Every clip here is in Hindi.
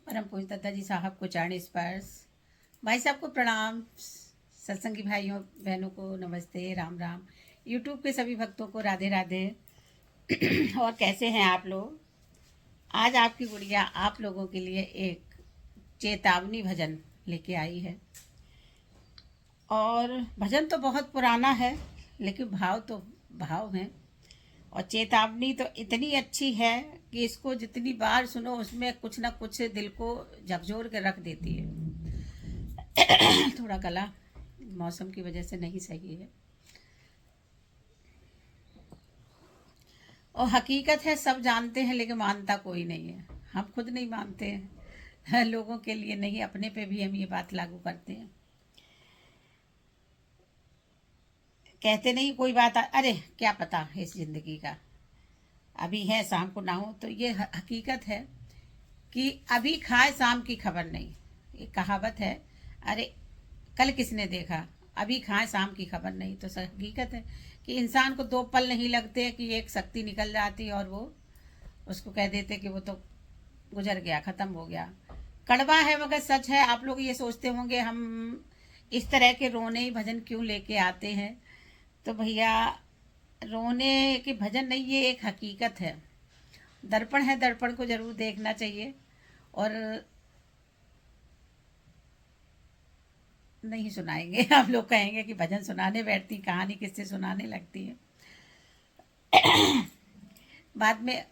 परम पूज्य दत्ता जी साहब को चरण स्पर्श। भाई साहब को प्रणाम। सत्संगी भाइयों बहनों को नमस्ते, राम राम। यूट्यूब के सभी भक्तों को राधे राधे। और कैसे हैं आप लोग? आज आपकी गुड़िया आप लोगों के लिए एक चेतावनी भजन लेके आई है। और भजन तो बहुत पुराना है, लेकिन भाव तो भाव हैं। और चेतावनी तो इतनी अच्छी है कि इसको जितनी बार सुनो उसमें कुछ ना कुछ दिल को झकझोर के रख देती है। थोड़ा गला मौसम की वजह से नहीं सही है। और हकीकत है, सब जानते हैं लेकिन मानता कोई नहीं है। हम खुद नहीं मानते हैं, लोगों के लिए नहीं, अपने पे भी हम ये बात लागू करते हैं। कहते नहीं कोई बात अरे क्या पता है इस ज़िंदगी का, अभी है शाम को ना हो। तो ये हकीकत है कि अभी खाए शाम की खबर नहीं। ये कहावत है, अरे कल किसने देखा, अभी खाए शाम की खबर नहीं। तो हकीकत है कि इंसान को 2 पल नहीं लगते कि एक शक्ति निकल जाती और वो उसको कह देते कि वो तो गुजर गया, ख़त्म हो गया। कड़वा है मगर सच है। आप लोग ये सोचते होंगे हम इस तरह के रोने ही भजन क्यों लेके आते हैं। तो भैया, रोने के भजन नहीं, ये एक हकीकत है। दर्पण है, दर्पण को जरूर देखना चाहिए। और नहीं सुनाएंगे। आप लोग कहेंगे कि भजन सुनाने बैठती, कहानी किससे सुनाने लगती है। बाद में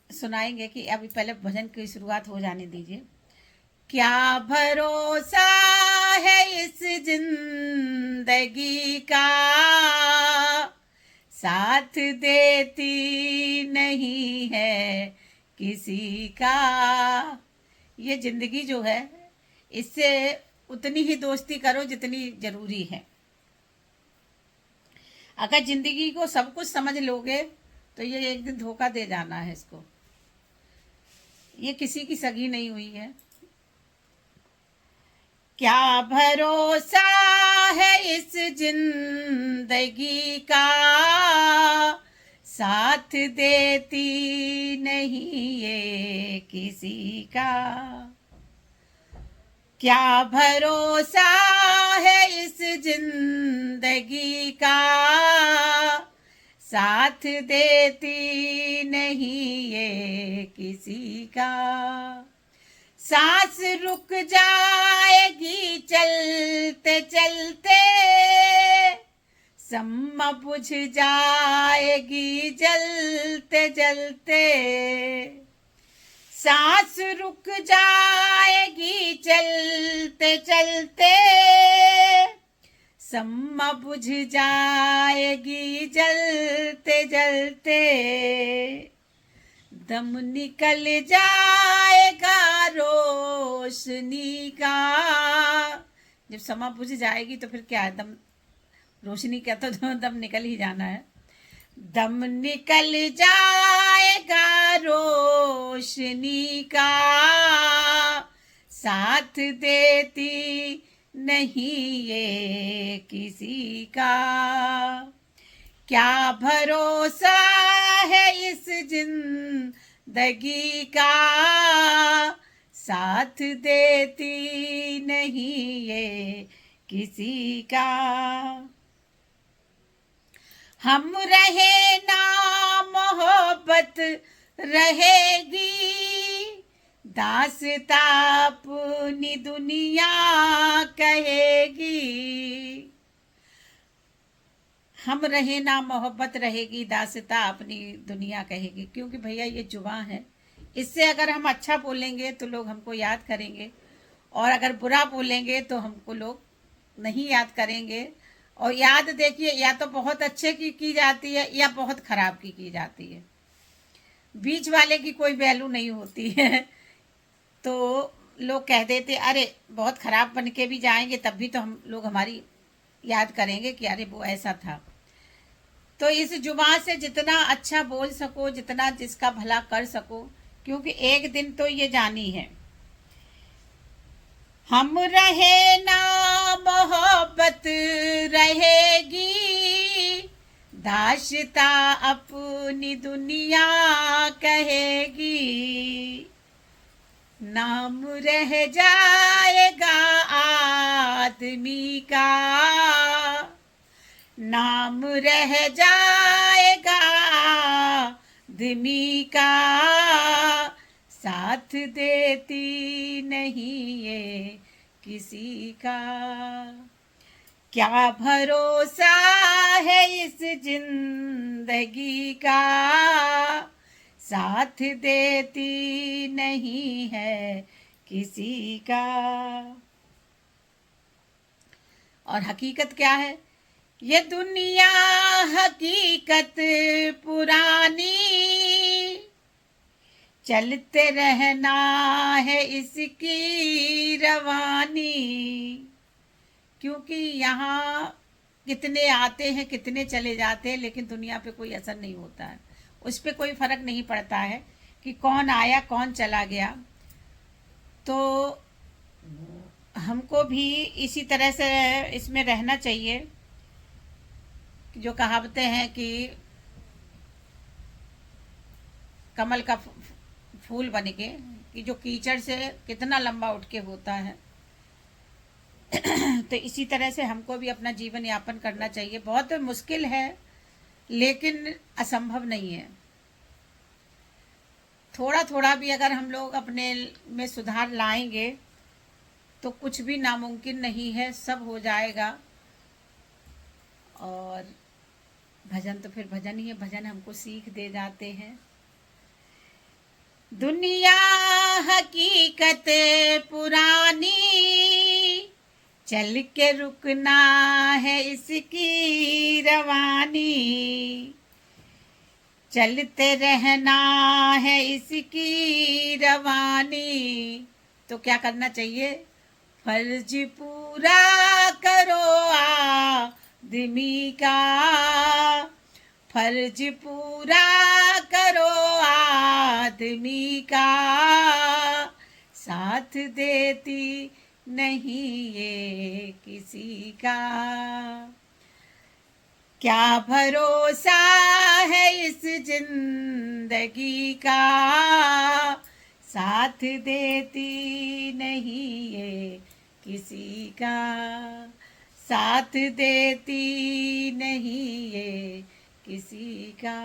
सुनाएंगे कि अभी पहले भजन की शुरुआत हो जाने दीजिए। क्या भरोसा है इस जिंदगी का, साथ देती नहीं है किसी का। ये जिंदगी जो है, इससे उतनी ही दोस्ती करो जितनी जरूरी है। अगर जिंदगी को सब कुछ समझ लोगे तो ये एक दिन धोखा दे जाना है इसको। ये किसी की सगी नहीं हुई है। क्या भरोसा है इस जिंदगी का, साथ देती नहीं ये किसी का। क्या भरोसा है इस जिंदगी का, साथ देती नहीं ये किसी का। सांस रुक जाएगी चलते चलते, सम्मा बुझ जाएगी जलते जलते। सांस रुक जाएगी चलते चलते, सम्मा बुझ जाएगी जलते जलते। दम निकल जाएगा रोशनी का। जब समा बुझ जाएगी तो फिर क्या है, दम रोशनी क्या, तो दम निकल ही जाना है। दम निकल जाएगा रोशनी का, साथ देती नहीं ये किसी का। क्या भरोसा है इस जिंदगी का, साथ देती नहीं ये किसी का। हम रहे ना मोहब्बत रहेगी, दास्तां अपनी दुनिया कहेगी। हम रहे ना मोहब्बत रहेगी, दास्तां अपनी दुनिया कहेगी। क्योंकि भैया ये जुबान है, इससे अगर हम अच्छा बोलेंगे तो लोग हमको याद करेंगे, और अगर बुरा बोलेंगे तो हमको लोग नहीं याद करेंगे। और याद देखिए, या तो बहुत अच्छे की जाती है या बहुत खराब की जाती है। बीच वाले की कोई वैल्यू नहीं होती है। तो लोग कह देते अरे बहुत खराब बन के भी जाएंगे तब भी तो हम लोग हमारी याद करेंगे कि अरे वो ऐसा था। तो इस जुबान से जितना अच्छा बोल सको, जितना जिसका भला कर सको, क्योंकि एक दिन तो ये जानी है। हम रहे ना मोहब्बत रहेगी, दास्तां अपनी दुनिया कहेगी। नाम रह जाएगा आदमी का, नाम रह जाएगा आदमी का, साथ देती नहीं ये किसी का। क्या भरोसा है इस जिंदगी का, साथ देती नहीं है किसी का। और हकीकत क्या है? ये दुनिया हकीकत पुरानी, चलते रहना है इसकी रवानी। क्योंकि यहाँ कितने आते हैं कितने चले जाते हैं, लेकिन दुनिया पे कोई असर नहीं होता है, उस पर कोई फर्क नहीं पड़ता है कि कौन आया कौन चला गया। तो हमको भी इसी तरह से इसमें रहना चाहिए। जो कहावतें हैं कि कमल का फूल बन के, कि जो कीचड़ से कितना लंबा उठ के होता है तो इसी तरह से हमको भी अपना जीवन यापन करना चाहिए। बहुत मुश्किल है लेकिन असंभव नहीं है। थोड़ा थोड़ा भी अगर हम लोग अपने में सुधार लाएंगे तो कुछ भी नामुमकिन नहीं है, सब हो जाएगा। और भजन तो फिर भजन ही है, भजन हमको सीख दे जाते हैं। दुनिया हकीकत पुरानी, चल के रुकना है इसकी रवानी, चलते रहना है इसकी रवानी। तो क्या करना चाहिए? फर्ज पूरा करो आदमी का, फर्ज पूरा करो आदमी का, साथ देती नहीं ये किसी का। क्या भरोसा है इस जिंदगी का, साथ देती नहीं ये किसी का, साथ देती नहीं ये किसी का।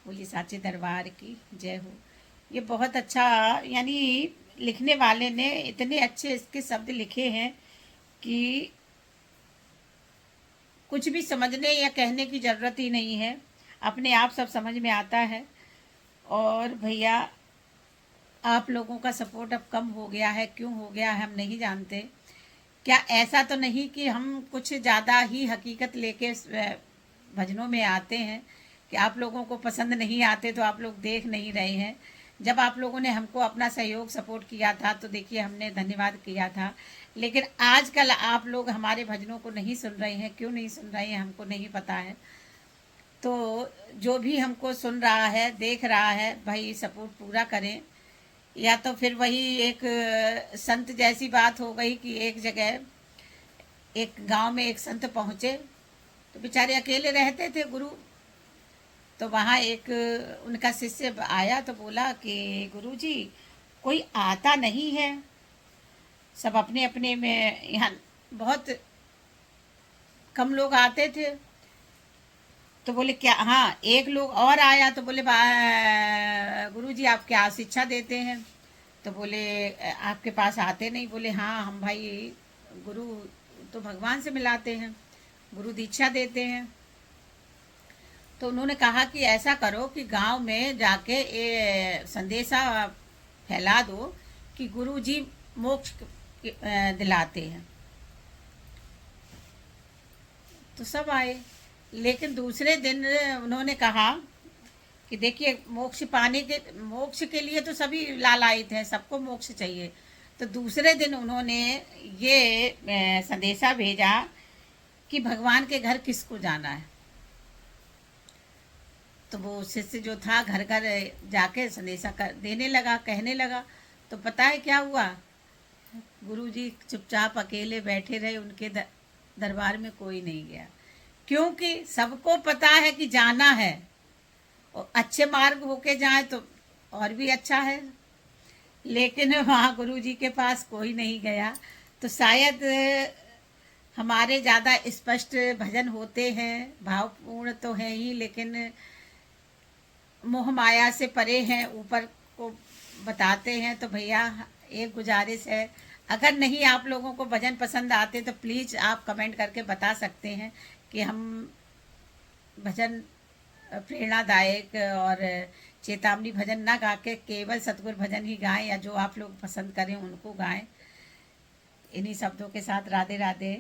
बोलिए साचे दरबार की जय हो। ये बहुत अच्छा, यानी लिखने वाले ने इतने अच्छे इसके शब्द लिखे हैं कि कुछ भी समझने या कहने की ज़रूरत ही नहीं है, अपने आप सब समझ में आता है। और भैया आप लोगों का सपोर्ट अब कम हो गया है, क्यों हो गया है हम नहीं जानते। क्या ऐसा तो नहीं कि हम कुछ ज़्यादा ही हकीकत लेके भजनों में आते हैं कि आप लोगों को पसंद नहीं आते तो आप लोग देख नहीं रहे हैं। जब आप लोगों ने हमको अपना सहयोग सपोर्ट किया था तो देखिए हमने धन्यवाद किया था, लेकिन आजकल आप लोग हमारे भजनों को नहीं सुन रहे हैं। क्यों नहीं सुन रहे हैं हमको नहीं पता है। तो जो भी हमको सुन रहा है देख रहा है भाई सपोर्ट पूरा करें, या तो फिर वही एक संत जैसी बात हो गई कि एक जगह एक गांव में एक संत पहुँचे तो बेचारे अकेले रहते थे गुरु। तो वहाँ एक उनका शिष्य आया तो बोला कि गुरुजी कोई आता नहीं है, सब अपने अपने में, यहाँ बहुत कम लोग आते थे। तो बोले क्या? हाँ एक लोग और आया तो बोले गुरुजी आप क्या शिक्षा देते हैं? तो बोले आपके पास आते नहीं। बोले हाँ हम भाई गुरु तो भगवान से मिलाते हैं, गुरु दीक्षा देते हैं। तो उन्होंने कहा कि ऐसा करो कि गांव में जाके ये संदेशा फैला दो कि गुरुजी मोक्ष दिलाते हैं। तो सब आए, लेकिन दूसरे दिन उन्होंने कहा कि देखिए मोक्ष के लिए तो सभी लालायित हैं, सबको मोक्ष चाहिए। तो दूसरे दिन उन्होंने ये संदेशा भेजा कि भगवान के घर किसको जाना है। तो वो शिष्य जो था घर घर जाके संदेशा देने लगा, कहने लगा। तो पता है क्या हुआ? गुरुजी चुपचाप अकेले बैठे रहे, उनके दरबार में कोई नहीं गया, क्योंकि सबको पता है कि जाना है और अच्छे मार्ग होके जाए तो और भी अच्छा है। लेकिन वहाँ गुरु जी के पास कोई नहीं गया, तो शायद हमारे ज़्यादा स्पष्ट भजन होते हैं, भावपूर्ण तो है ही, लेकिन मोह माया से परे हैं, ऊपर को बताते हैं। तो भैया एक गुजारिश है, अगर नहीं आप लोगों को भजन पसंद आते तो प्लीज़ आप कमेंट करके बता सकते हैं कि हम भजन प्रेरणादायक और चेतावनी भजन ना गा के केवल सतगुरु भजन ही गाएं, या जो आप लोग पसंद करें उनको गाएं। इन्हीं शब्दों के साथ राधे राधे।